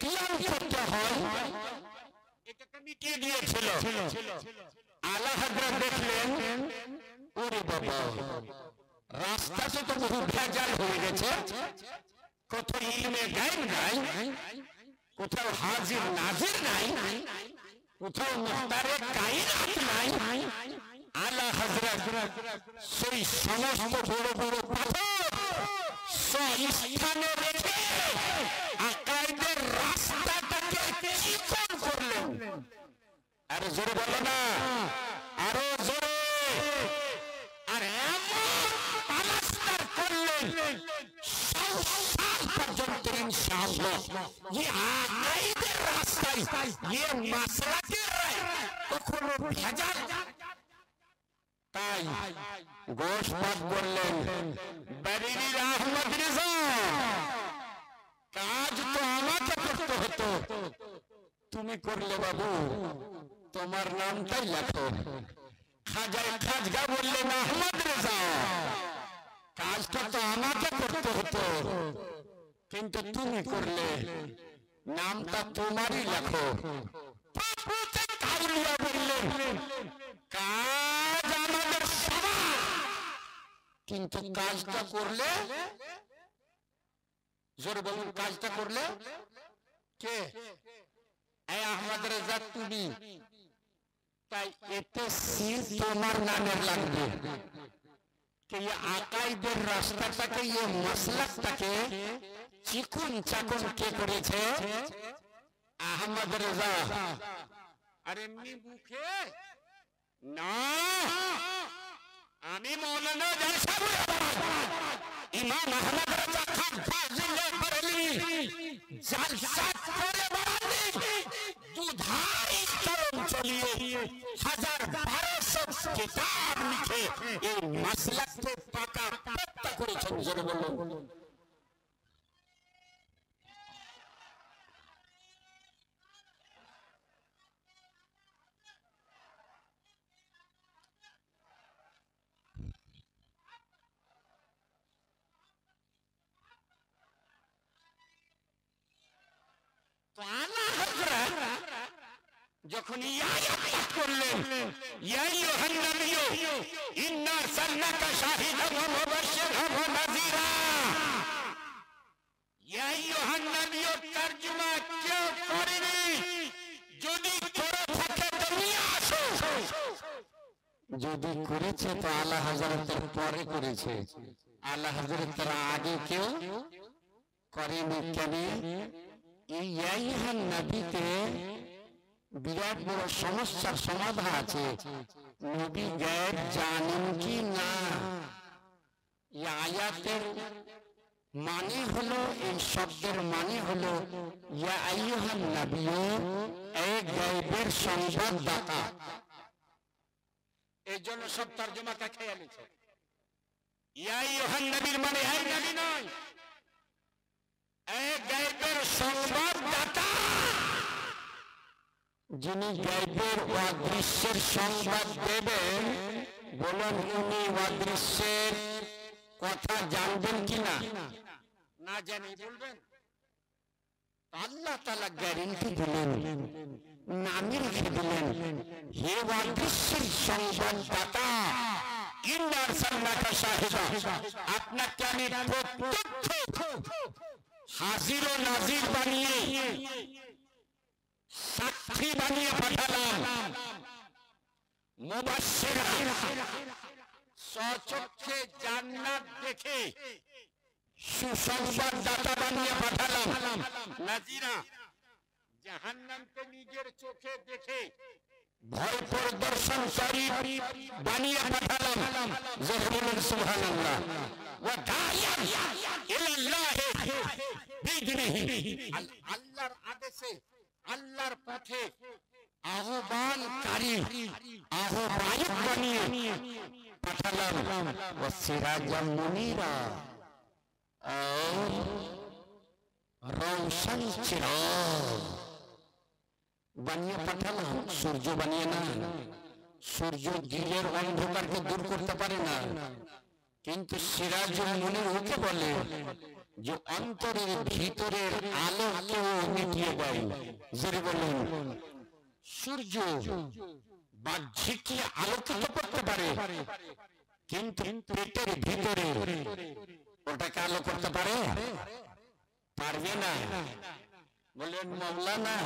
কিয়াম করতে হয়, এটাকে মিটিয়ে দিয়েছিল। আলা হযরত দেখলেন, ওরে বাবা, রাস্তাটা তো বহু ভেজাল হয়ে গেছে, কোথাও ইলমে গায়েব নাই, কোথাও হাজির নাজির নাই, কোথাও মুখতারে কায়নাত নাই। আলা হযরত সেই সমস্ত বড় বড় পাথর স্থানে রেখে আকাইদের রাস্তাটাকে চিকন করলেন। আরে জোরে বলো না, আরো জোরে। আর এমন পালাস্তার করলেন পর্যন্ত ইনশাআল্লাহ ये आकाईদের রাস্তায় ये মাসলাকের কোনো ভেজাল। তাই গোশবাদ বললেন, বেরির আহমদ রেজা, কাজ তো আমাকে করতে হতো, তুমি করলে বাবু, তোমার নামটাই লেখো। খাজায় খাজগা বললেন, আহমদ রেজা, কাজটা তো আমাকে করতে হতো, কিন্তু তুমি করলে, নামটা তোমারই লেখো। কাউলিয়া বললেন, কাজ আমাদের সবার, কিন্তু কাজটা করলে, জোরে বলুন, কাজটা করলে কে? এই আহমদ রেজা তুমি। তাই এতে সিল তোমার নামের লাগবে। ये আকাইদের রাস্তাটাকে, ये মাসলাকটাকে চিকন চাকন কে করেছে? আহমদ রেজা। আর এমনি মুখে না, আমি মৌলানা জালসা ইমাম আহমদ রাজা খান ফাজিলে বরেলি জালসা করে বাড়ানি দুধারি তরণ চলিয়ে 1200 কিতাব লিখে এই মাসলাককে পাকা পাক্কা করেছেন। জোরে বলুন। যখন করলেন ইয়া আইয়ুহান নাবিয়্যু ইন্না আরসালনাকা শাহিদান ওয়া মুবাশশিরান ওয়া নাযীরা, ইয়া আইয়ুহান নাবিয়্যু তরজমা কেউ করেনি? যদি করে থাকে তো নিয়ে আসো। যদি করেছে তো আলা হযরতের পরে করেছে, আলা হযরতের আগে কেউ করেনি। কেন? এই ইয়া আইয়ুহান নবীতে বিরাট বড় সমস্যার সমাধান আছে। নবী গায়েব জানেন কি না? এই আয়াতের মানে হলো, এই শব্দের মানে হলো ইয়া আইয়ুহান নাবিয়্যু, এই গায়েবের সংবাদদাতা। এই জন্য সব তরজমাটা খেয়ে নিচ্ছে। ইয়া আইয়ুহান নবীর মানে এই নবী নয়, এই গায়েবের সংবাদদাতা, যিনি গায়েবের অদৃশ্যের সংবাদ দেবেন। বলুন, উনি অদৃশ্যের কথা জানবেন কিনা? না জানি বলবেন? আল্লাহ তাআলা গ্যারান্টি দিলেন, নামে রেখে দিলেন, হে অদৃশ্যের সংবাদদাতা, ইন্না আরসালনাকা শাহিদা, আপনাকে আমি প্রত্যক্ষ হাজির ও নাজির বানিয়ে, সাক্ষী বানিয়ে পাঠালাম, মুবাশশিরা, স্বচক্ষে জান্নাত দেখে সুসংবাদদাতা বানিয়ে পাঠালাম, নাজিরা, জাহান্নামকে নিজের চোখে দেখে ভয় প্রদর্শনকারী বানিয়ে পাঠালাম। জোরে বলুন সুবহানাল্লাহ। ওয়া দাইয়ান ইলাল্লাহি বিইذনিহি, আল্লাহর আদেশে, আল্লাহর পথে আহ্বানকারী, আহ্বায়ক বানিয়ে পাঠালাম। ওয়া সিরাজাম মুনীরা, রওশন চিরাগ বানিয়ে পাঠালাম। সূর্য বানিয়ে না, সূর্য দিলের অন্ধকারকে দূর করতে পারে না, কিন্তু সিরাজুল মুনীর ওকে বলে যে অন্তরের ভিতরের আলোকেও মিটিয়ে দেয়। জোরে বলুন। সূর্য বাহ্যিককে আলোকিত করতে পারে, কিন্তু পেটের ভিতরে ওটাকে আলো করতে পারে? পারবে না। বলেন মাওলানা,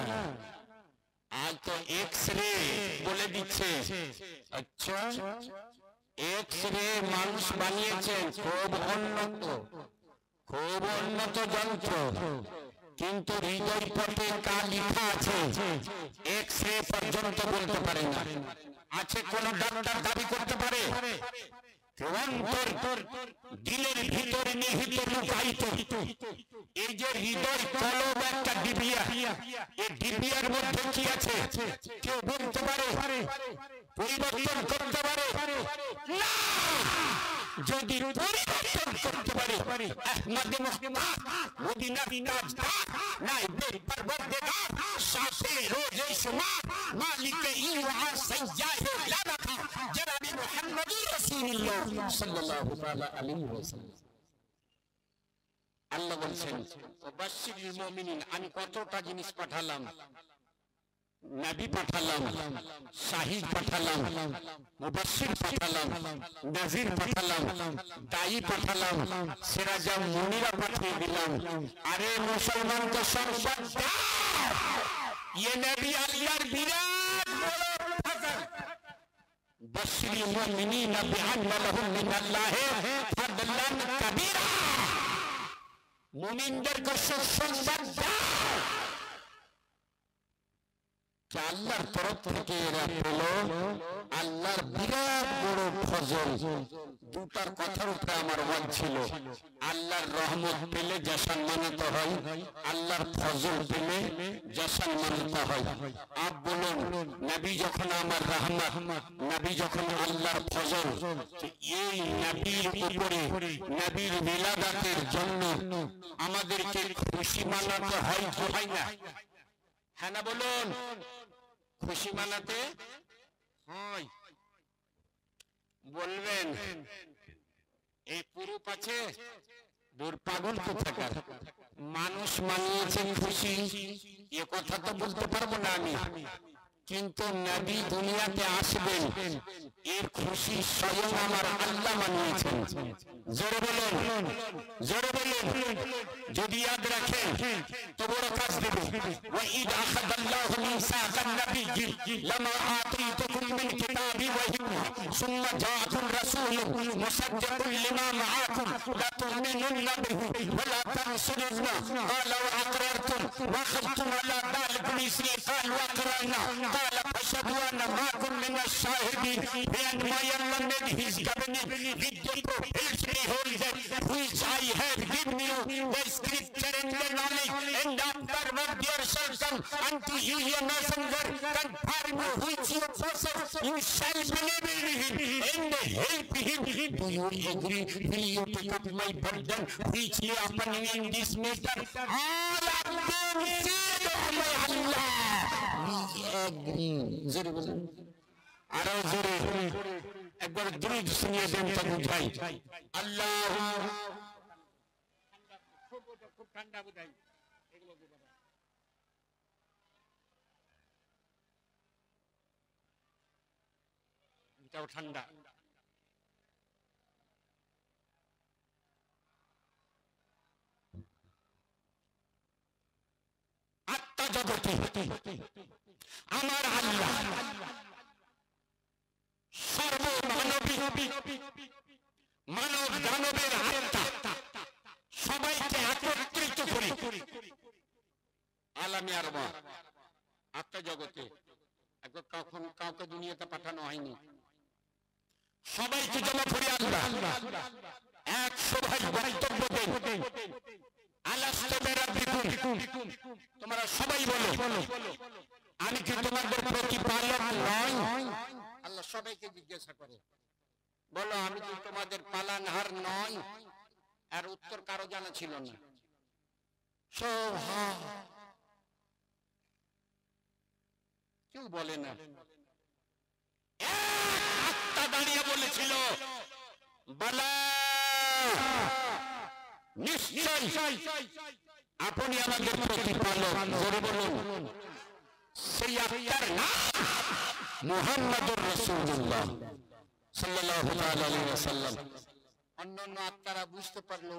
আজ তো এক্স-রে বলে দিচ্ছে। আচ্ছা, এক্স-রে মানুষ বানিয়েছেন, খুব উন্নত, খুব উন্নত যন্ত্র, কিন্তু হৃদয় পথে কা লেখা আছে এক্স-রে পর্যন্ত বলতে পারে না। আছে কোন ডাক্তার দাবি করতে পারে? অন্তর দিলের ভিতরে নিহিত লুকায়িত এই যে হৃদয় কলব একটা ডিবিয়া, এই ডিবিয়ার মধ্যে কি আছে কেউ বলতে পারে? পরিবর্তন করতে পারে না। যদি পরিবর্তন করতে পারে আহমদ মুস্তাফা মদিনা তাজদার নাইবে পরবর্তীগার শাফি রোজে শুমা মালিক ইওয়া সাইয়্যাদ লানাকা জনাব মুহাম্মদ রাসূলুল্লাহ সাল্লাল্লাহু আলাইহি ওয়াসাল্লাম। আল্লাহ বলেন ওয়াবাশশিরিল মুমিনিন, আমি কতটা জিনিস পাঠালাম, নবী পাঠালাম, শাহিদ পাঠালাম, মুবাশশির পাঠালাম, নাজির পাঠালাম, দায়ী পাঠালাম, সিরাজাম মুনীরা পাঠিয়ে দিলাম। আরে মুসলমানকে সংবাদ দাও, ये नबी अल्लाहर বিরাট বড় ফজল। বাশশিরিল মুমিনিনা বিআন্না লাহুম মিনাল্লাহি ফাদলান কাবীরা, মুমিনদেরকে সুসংবাদ দাও, আল্লাহর তরফ থেকে এরা পেল আল্লাহর বিরাট বড় ফজল। দুটার কথার উপরে আমার ওয়াজ ছিল, আল্লাহর রহমত পেলে যা সম্মানিত হয়, আল্লাহর ফজল পেলে যা সম্মানিত হয়। আপ বলুন, নবী যখন আমার রহমত, নবী যখন আল্লাহর ফজল, এই নবীর উপরে নবীর মিলাদাতের জন্য আমাদেরকে খুশি মানাতে হয় কি হয় না? হ্যাঁ না বলুন, খুশি মানাতে হয়। বলবেন এই পুরুপ আছে, দূর পাগল কোথাকার, মানুষ মানিয়েছে খুশি, এ কথা তো বলতে পারবো না আমি, কিন্তু নবী দুনিয়াতে আসবেন এর খুশি স্বয়ং আমার আল্লাহ মানিয়েছেন। জোরে বলুন, জোরে বলুন। যদি ইয়াদ রাখেন তো বড় কাজ দেবে। ওয়াইদ আখাযাল্লাহু মিসাকান নাবিয়্যি লামা আতাইতুকুম মিন কিতাবি ওয়া হিকমা সুম্মা জাআকুম রাসূলুন মুসাদ্দিকুন লিমা মাআকুম লা তু'মিনুন্না বিহি ওয়া লা তানসুরুন্না ক্বালা ওয়া আকরারতুম ওয়া আখাযতুম আলা যালিকুম ইসরি ক্বালু আকরারনা قال فاشهدوا أن معكم من الشاهدين. And my Allah made his covenant with the prophets behold which I have given you the scripture and the knowledge, and afterward there shall come unto you a messenger confirm which you possess, you shall believe in him and help him. Do you agree? Will you take up my burden which you upon me in this matter? All of them said, oh my Allah, জোরে বলুন, আরো জোরে একবার দ্রুত শুনিয়ে দেন তো বুঝাই। আল্লাহ খুব ঠান্ডা বুঝাই, এটাও ঠান্ডা। আত্মা জগতে আমার আল্লাহ সর্বমানবী মানব দানবের আত্মা সবাইকে একত্রিত করে আলামে আরওয়াহ আত্মা জগতে কখন কাউকে দুনিয়াতে পাঠানো হয়নি, সবাইকে জমা করে আল্লাহ এক সভায় বক্তব্য দেন। আলাস্তু বিরাব্বিকুম, তোমরা সবাই বলো আমি কি তোমাদের প্রতিপালক নই? আল্লাহ সবাইকে জিজ্ঞাসা করে, বলো আমি কি তোমাদের পালনহার নই? আর উত্তর কারো জানা ছিল না। কেউ বলে না। আত্মা দাঁড়িয়ে বলেছিল, বলা নিশ্চয় আপনি আমাদের প্রতিপালক। জোরে বলুন, সেই আত্মার নাম মুহাম্মাদুর রাসূলুল্লাহ সাল্লাল্লাহু আলাইহি ওয়াসাল্লাম। অন্যান্য আত্মারা বুঝতে পারলো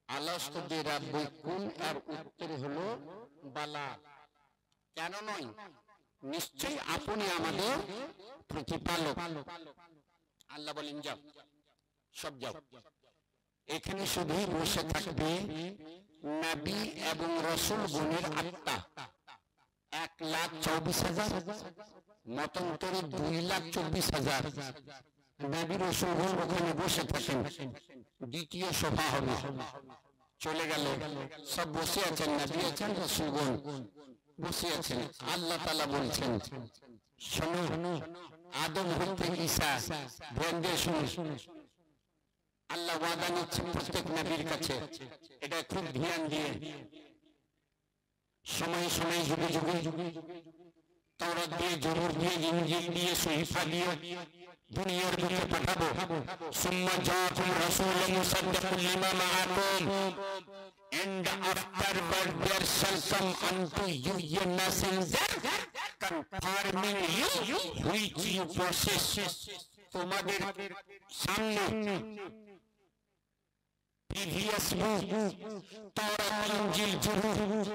আলাস্তু বিরাব্বিকুম, আর উত্তর হলো বালা। কেন নয়? নিশ্চয় আপনি আমাদের প্রতিপালক। আল্লাহ বলেন যাও, সব যাও। এখানে শুধুই বসে থাকবে নবী এবং রাসূল গুণের আত্মা 1,24,000, মতান্তরে 2,24,000 নবী রাসূল গুণ ওখানে বসে থাকেন। দ্বিতীয় সভা হবে, চলে গেল, সব বসে আছেন, নবী আছেন, রাসূল গুণ বসে আছেন। আল্লাহ তাআলা বলছেন, শোনো আদম হইতে ঈসা, ধ্যান দিয়ে শুনুন। আল্লাহ ওয়াদা নিচ্ছেন প্রত্যেক নবীর কাছে, এটা খুব ধ্যান দিয়ে সময় সময় যুগে যুগে তাওরাত দিয়ে, জবুর দিয়ে, ইনজিল দিয়ে, সহিফা দিয়ে দুনিয়ার বুকে পাঠাবো। সুম্মা জাআকুম রাসূলুন মুসাদ্দিকুন lima মাআকুম, and afterward there shall come unto you a messenger confirming you which you possess. তোমাদের সামনে প্রিভিয়াস বুক তাওরাত, ইনজিল, জবুর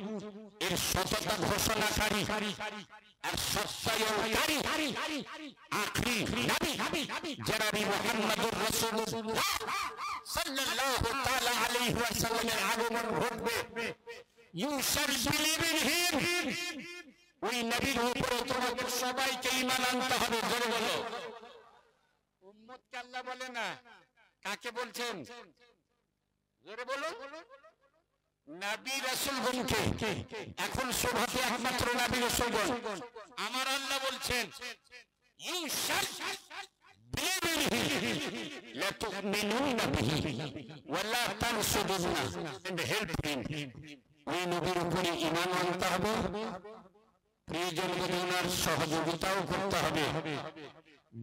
এর সততা ঘোষণাকারী আর সত্যায়নকারী আখরি নবী জনাবে মুহাম্মদুর রাসূলুল্লাহ সাল্লাল্লাহু তাআলা আলাইহি ওয়াসাল্লামের আগমন ঘটবে। You shall believe in him ওই নবীর উপরে তোমাদের সবাইকে ঈমান আনতে হবে। জোরে বলো। উম্মতকে আল্লাহ বলে না, কাকে বলছেন? জোরে বলো। নবী রাসূলগণকে। এখন শোভাতে একমাত্র নবী রাসূলগণ। আমার আল্লাহ বলছেন ইউ শাল লা তুমিনুনা বিহি ওয়া লা তানসুরুনা এন্ড হেল্প হিম। ওই নবীর উপরে ঈমান আনতে হবে, প্রয়োজন হলে ওনার সহযোগিতাও করতে হবে।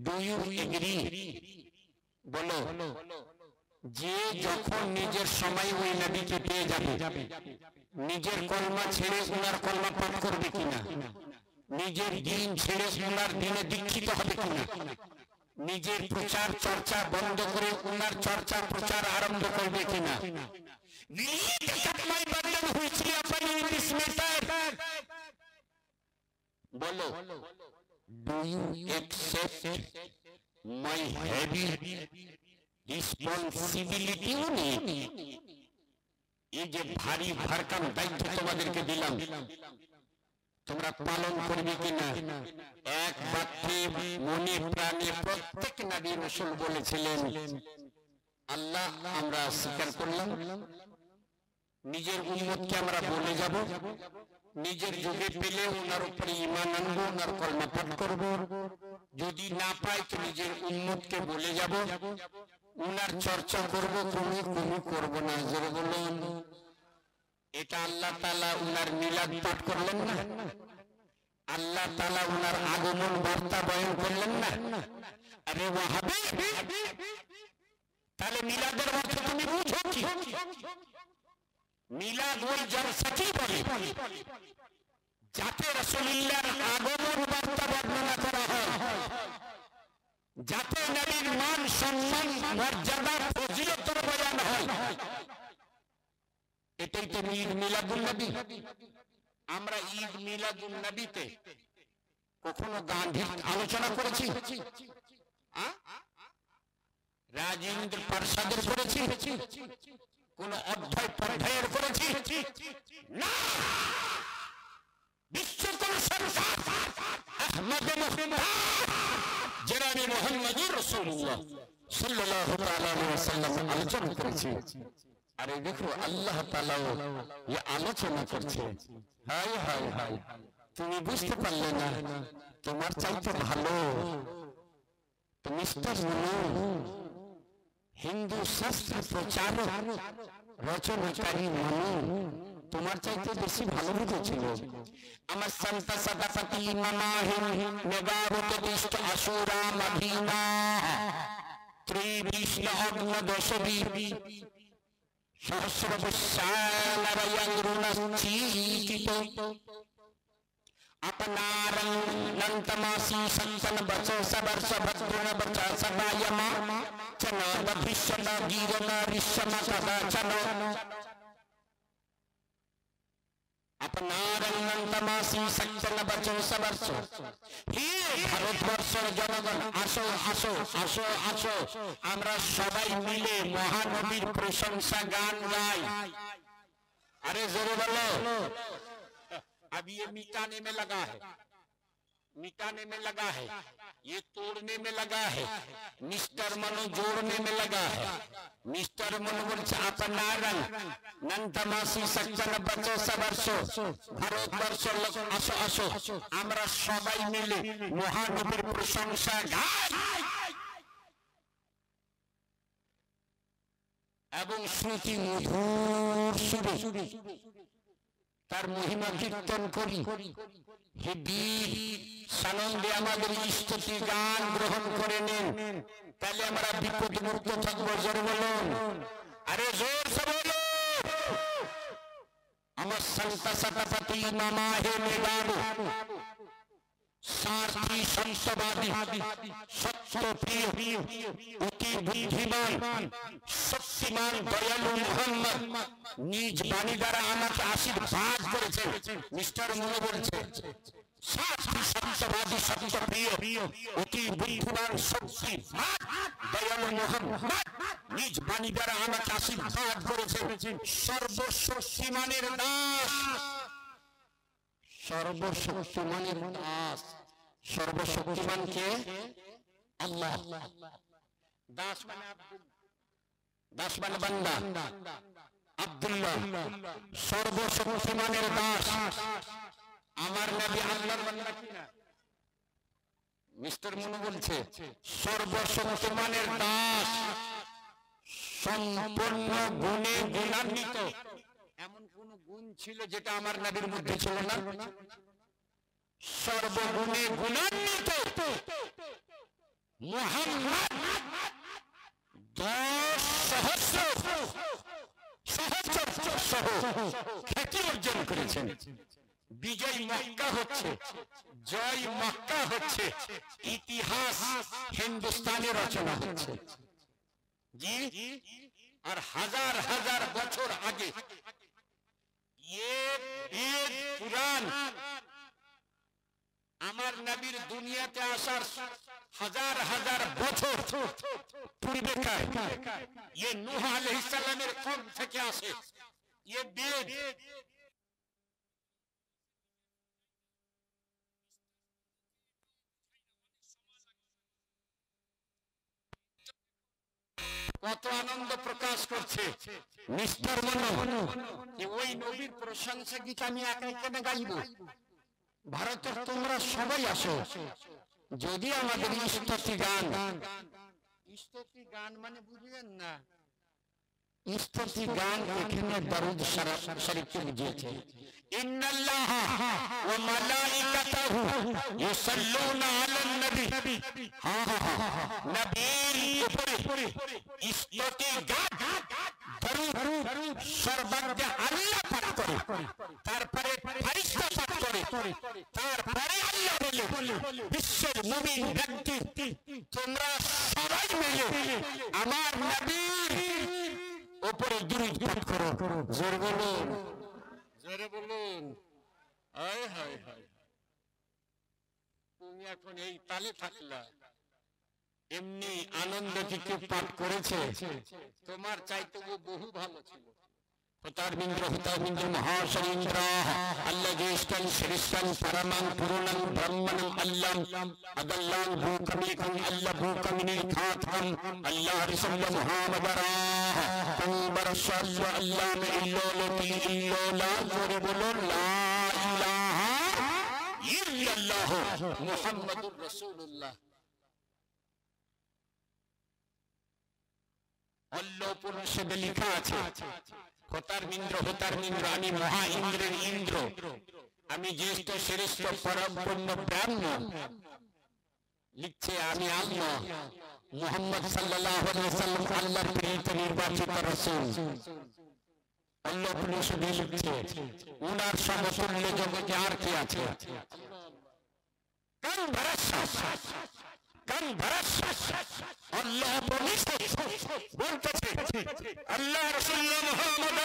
Do you agree? বলো। যে যখন নিজের সময় ওই নবীকে পেয়ে যাবে, নিজের কলমা ছেড়ে ওনার কলমা পাঠ করবে কিনা, নিজের দিন ছেড়ে ওনার দিনে দীক্ষিত হবে কিনা, নিজের প্রচার চর্চা বন্ধ করে ওনার চর্চা প্রচার আরম্ভ করবে কিনা। বলো। Do you accept my heavy responsibility? এই যে ভারী ভারকাম দায়িত্ব তোমাদেরকে দিলাম, তোমরা পালন করবে কিনা? এক বাক্যে মনে প্রাণে প্রত্যেক নবী রাসূল বলেছিলেন, আল্লাহ আমরা স্বীকার করলাম, নিজের উম্মতকে আমরা বলে যাব, নিজের যুগে পেলে ওনার উপরে ঈমান আনবো, ওনার কলমা পাঠ করব, যদি না পাই তো নিজের উম্মতকে বলে যাব, ওনার চর্চা করব, কোনো করব না। জোরে বলুন। এটা আল্লাহ তাআলা ওনার মিলাদ পাঠ করলেন না? আল্লাহ তাআলা ওনার আগমন বার্তা বয়ান করলেন না? আরে ওয়াহাবি, তাহলে মিলাদের অর্থ তুমি বুঝো কি? মিলাদ ওই জলসাকেই বলে যাতে রাসূলুল্লাহর আগমন বার্তা বর্ণনা করা হয়, যাতে নবীর মান সম্মান মর্যাদা ফজিলতের বয়ান হয়। এটাই তো ঈদ মিলাদুন নবী। আমরা ঈদ মিলাদুন নবীতে কখনো গান্ধীর আলোচনা করেছি? রাজেন্দ্র প্রসাদের করেছি? কোন অধ্যায় পর্যায়ের করেছি? না। বিশ্বকল সরকার আহমদ মুহম্মদ জনাবে মুহাম্মদুর রাসূলুল্লাহ সাল্লাল্লাহু আলাইহি ওয়াসাল্লাম আলোচনা করেছি। আরে দেখো আল্লাহ তাআলা এই আলোচনা করছে। হায় হায় হায়, তুমি বুঝতে পারলে না? তোমার চাইতে ভালো মিস্টার মনু হিন্দু শাস্ত্র প্রচারক রচনাকারী মনু তোমার চাইতে বেশি ভালো বুঝেছিল। আমার সন্তা সদাপতি মামাহিন মেগাবত দিষ্ট আসুরা মদিনা ত্রিবিষ্ণ অগ্ন দশবি সহস্র বিশালরয়ংরুণশ্চীকিত अपनारं नंतमासी संतन बचो सबर्ष भद्रुण बचा सबायमा चना बभिष्यत गीरना ऋषम तदा चनो अपनारं नंतमासी संतन बचो सबर्ष। हे ভারতবর্ষের জনগণ, আসো আসো আসো আসো, আমরা সবাই মিলে মহানবীর প্রশংসা গান গাই। আরে জোরে বলো। अभी ये मिटाने में लगा है, मिटाने में लगा है, ये तोड़ने में लगा है, मिस्टर मनो जोड़ने में लगा है। मिस्टर मनो बोलছে আপনারা নন্তমাসি সজ্জন বচো সবর্ষো ভারতবর্ষের লোক আসো আসো, আমরা সবাই মিলে মহানবীর প্রশংসা গাই এবং শ্রুতি মধুর সুরে তার মহিমা কীর্তন করি। হে বীর, সানন্দে আমাদের স্তুতি গান গ্রহণ করে নেন, তাহলে আমরা বিপদ মুক্ত থাকবো। জোরে বলুন। আরে জোর সে বলো। আমার সন্তা সদাপতি মামা হে মেঘাবো সারথি সন্তবাদী সত্যপ্রিয় অতি বুদ্ধিমান শক্তিমান দয়ালু মুহাম্মদ নিজ বাণী দ্বারা আমাকে আশীর্বাদ করেছেন। মিস্টার মনে বলছে সারথি সত্যবাদী সত্যপ্রিয় অতি বুদ্ধিমান শক্তিমান দয়ালু মুহাম্মদ নিজ বাণী দ্বারা আমাকে আশীর্বাদ করেছেন। সর্বশক্তিমানের দাস সর্বশক্তিমানের দাস। সর্বশক্তিমান কে? আল্লাহ। দাস মানে দাস মানে বান্দা, আব্দুল্লাহ সর্বশক্তিমানের দাস। আমার নবী আল্লাহর বান্দা কিনা? মিস্টার মনু বলছে সর্বশক্তিমানের দাস, সম্পূর্ণ গুণে গুণান্বিত। এমন কোন গুণ ছিল যেটা আমার নবীর মধ্যে ছিল না? সর্বগুণে গুণান্বিত মুহাম্মদ 10,000 খ্যাতি অর্জন করেছেন। বিজয় মক্কা হচ্ছে, জয় মক্কা হচ্ছে, ইতিহাস হিন্দুস্তানে রচনা হচ্ছে। জি, আর হাজার হাজার বছর আগে কুরআন আমার নবীর দুনিয়াতে আসার হাজার হাজার বছর পূর্বেকার নূহ আলাইহিস সালামের কওম থেকে আসে। বেদ কত আনন্দ প্রকাশ করছে মিস্টার মনু। ওই নবীর প্রশংসা গীত আমি একাই কেন গাইব? ভারতের তোমরা সবাই আসো। যদি আমাদের স্তুতি গান, স্তুতি গান মানে বুঝলেন না, স্তুতি গান এখানে দরুদ শরীফকে বুঝিয়েছে। ইন্নাল্লাহা ওয়া মালাইকাতাহু ইউসাল্লুনা আলান নবী। নবীর উপরে স্তুতি গান দরুদ সর্বজ্ঞ আল্লাহ পাঠ করে, তারপরে ফেরেশতা পাঠ করে, তারপরে আল্লাহ বলে বিশ্বের মুমিন ব্যক্তি তোমরা সবাই মিলে আমার নবীর উপরে দরুদ পাঠ করো। জোরে বলুন, জোরে বলুন। হায় হায় হায়, তুমি এখন এই তালে থাকলা। এমনি আনন্দ কি পাঠ করেছে? তোমার চাইতে ও বহু ভালো ছিল। হুতাবিন্দ্র মহাশরীন্দ্র আল্লাহ শ্রেষ্ঠন পরমং পুরুণং ব্রহ্মণং আল্লাহ আদাল্লাহ ভূকমিকং আল্লাহ ভূকমিনি খাতম আল্লাহ রসুল মুহাম্মদরা কুমবার সাল্লা আল্লাহ মে ইল্লাল্লাহি ইল্লাল্লাহ। জোরে বলুন লা ইলাহা ইল্লাল্লাহ মুহাম্মাদুর রাসূলুল্লাহ। আল্লাহ পুরুষে লেখা আছে হোতারমিন্দ্র হোতারমিন্দ্র, আমি মহা ইন্দ্রের ইন্দ্র, আমি জ্যেষ্ঠ শ্রেষ্ঠ পরম পূর্ণ ব্রাহ্মণ। লিখছে আমি আল্লাহ মুহাম্মদ সাল্লাল্লাহু আলাইহি ওয়াসাল্লাম আল্লাহর প্রেরিত নির্বাচিত রাসূল। আল্লাহ পুরুষে লিখছে উনার সমতুল্য জগতে আর কি আছে? কান ভরসা, কান ভরসা। আল্লাহ বলতেছে আল্লাহ রাসূল মুহাম্মদ